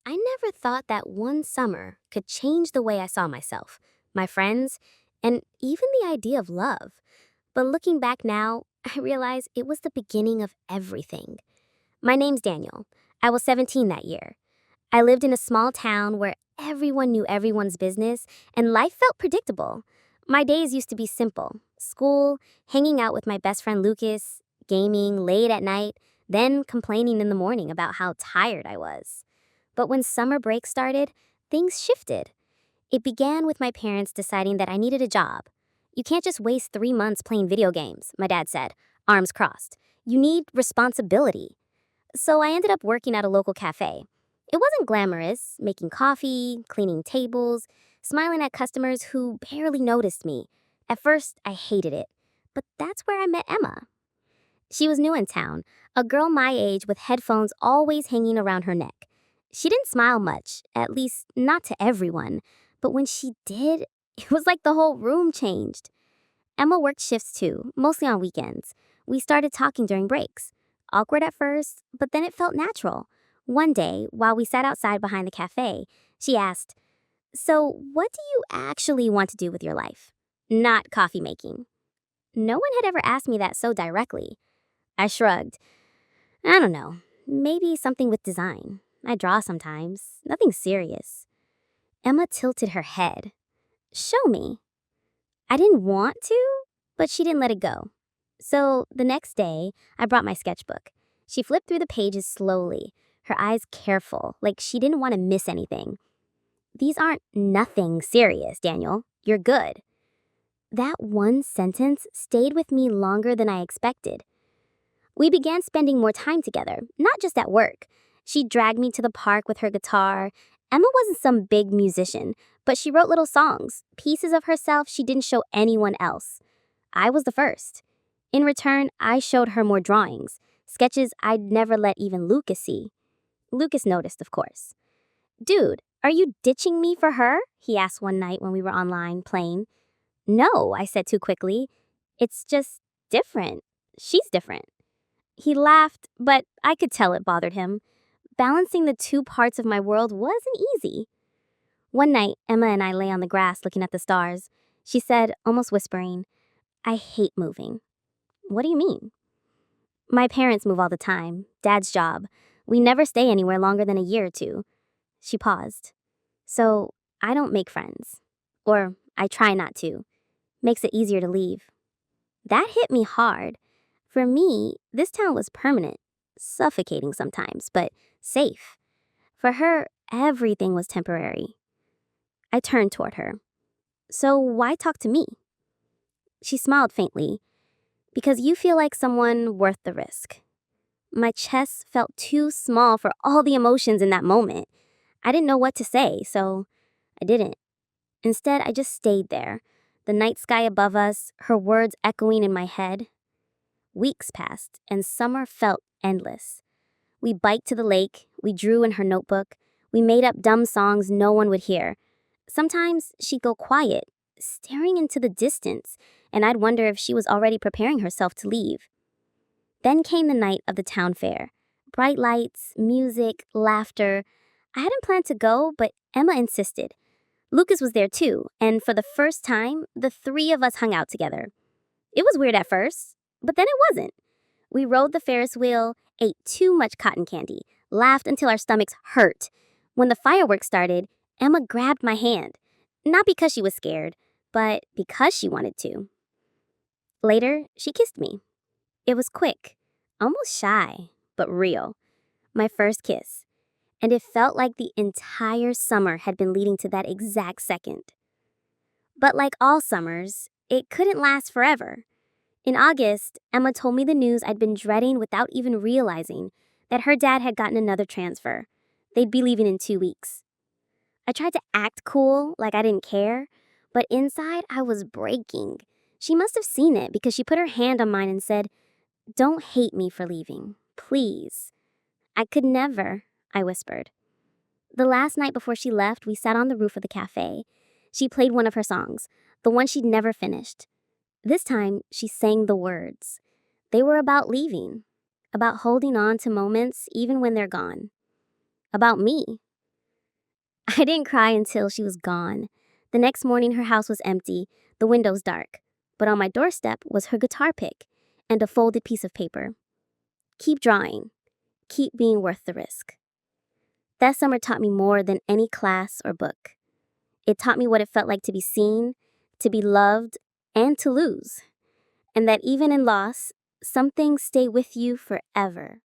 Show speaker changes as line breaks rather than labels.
I never thought that one summer could change the way I saw myself, my friends, and even the idea of love. But looking back now, I realize it was the beginning of everything. My name's Daniel. I was 17 that year. I lived in a small town where everyone knew everyone's business and life felt predictable. My days used to be simple: school, hanging out with my best friend Lucas, gaming late at night, then complaining in the morning about how tired I was. But when summer break started, things shifted. It began with my parents deciding that I needed a job. You can't just waste 3 months playing video games, my dad said, arms crossed. You need responsibility. So I ended up working at a local cafe. It wasn't glamorous, making coffee, cleaning tables, smiling at customers who barely noticed me. At first, I hated it. But that's where I met Emma. She was new in town, a girl my age with headphones always hanging around her neck. She didn't smile much, at least not to everyone, but when she did, it was like the whole room changed. Emma worked shifts too, mostly on weekends. We started talking during breaks. Awkward at first, but then it felt natural. One day, while we sat outside behind the cafe, she asked, "So, what do you actually want to do with your life?" Not coffee making. No one had ever asked me that so directly. I shrugged. I don't know. Maybe something with design. I draw sometimes. Nothing serious. Emma tilted her head. Show me. I didn't want to, but she didn't let it go. So the next day, I brought my sketchbook. She flipped through the pages slowly, her eyes careful, like she didn't want to miss anything. These aren't nothing serious, Daniel. You're good. That one sentence stayed with me longer than I expected. We began spending more time together, not just at work. She dragged me to the park with her guitar. Emma wasn't some big musician, but she wrote little songs, pieces of herself she didn't show anyone else. I was the first. In return, I showed her more drawings, sketches I'd never let even Lucas see. Lucas noticed, of course. Dude, are you ditching me for her? He asked one night when we were online playing. No, I said too quickly. It's just different. She's different. He laughed, but I could tell it bothered him. Balancing the two parts of my world wasn't easy. One night, Emma and I lay on the grass looking at the stars. She said, almost whispering, I hate moving. What do you mean? My parents move all the time. Dad's job. We never stay anywhere longer than a year or two. She paused. So I don't make friends. Or I try not to. Makes it easier to leave. That hit me hard. For me, this town was permanent, suffocating sometimes, but safe. For her, everything was temporary. I turned toward her. So why talk to me? She smiled faintly. Because you feel like someone worth the risk. My chest felt too small for all the emotions in that moment. I didn't know what to say, so I didn't. Instead, I just stayed there, the night sky above us, her words echoing in my head. Weeks passed, and summer felt endless. We biked to the lake, we drew in her notebook, we made up dumb songs no one would hear. Sometimes she'd go quiet, staring into the distance, and I'd wonder if she was already preparing herself to leave. Then came the night of the town fair. Bright lights, music, laughter. I hadn't planned to go, but Emma insisted. Lucas was there too, and for the first time, the three of us hung out together. It was weird at first, but then it wasn't. We rode the Ferris wheel, ate too much cotton candy, laughed until our stomachs hurt. When the fireworks started, Emma grabbed my hand. Not because she was scared, but because she wanted to. Later, she kissed me. It was quick, almost shy, but real. My first kiss. And it felt like the entire summer had been leading to that exact second. But like all summers, it couldn't last forever. In August, Emma told me the news I'd been dreading without even realizing, that her dad had gotten another transfer. They'd be leaving in 2 weeks. I tried to act cool, like I didn't care, but inside I was breaking. She must have seen it because she put her hand on mine and said, Don't hate me for leaving, please. I could never, I whispered. The last night before she left, we sat on the roof of the cafe. She played one of her songs, the one she'd never finished. This time, she sang the words. They were about leaving, about holding on to moments even when they're gone. About me. I didn't cry until she was gone. The next morning, her house was empty, the windows dark. But on my doorstep was her guitar pick and a folded piece of paper. Keep drawing. Keep being worth the risk. That summer taught me more than any class or book. It taught me what it felt like to be seen, to be loved, and to lose. And that even in loss, some things stay with you forever.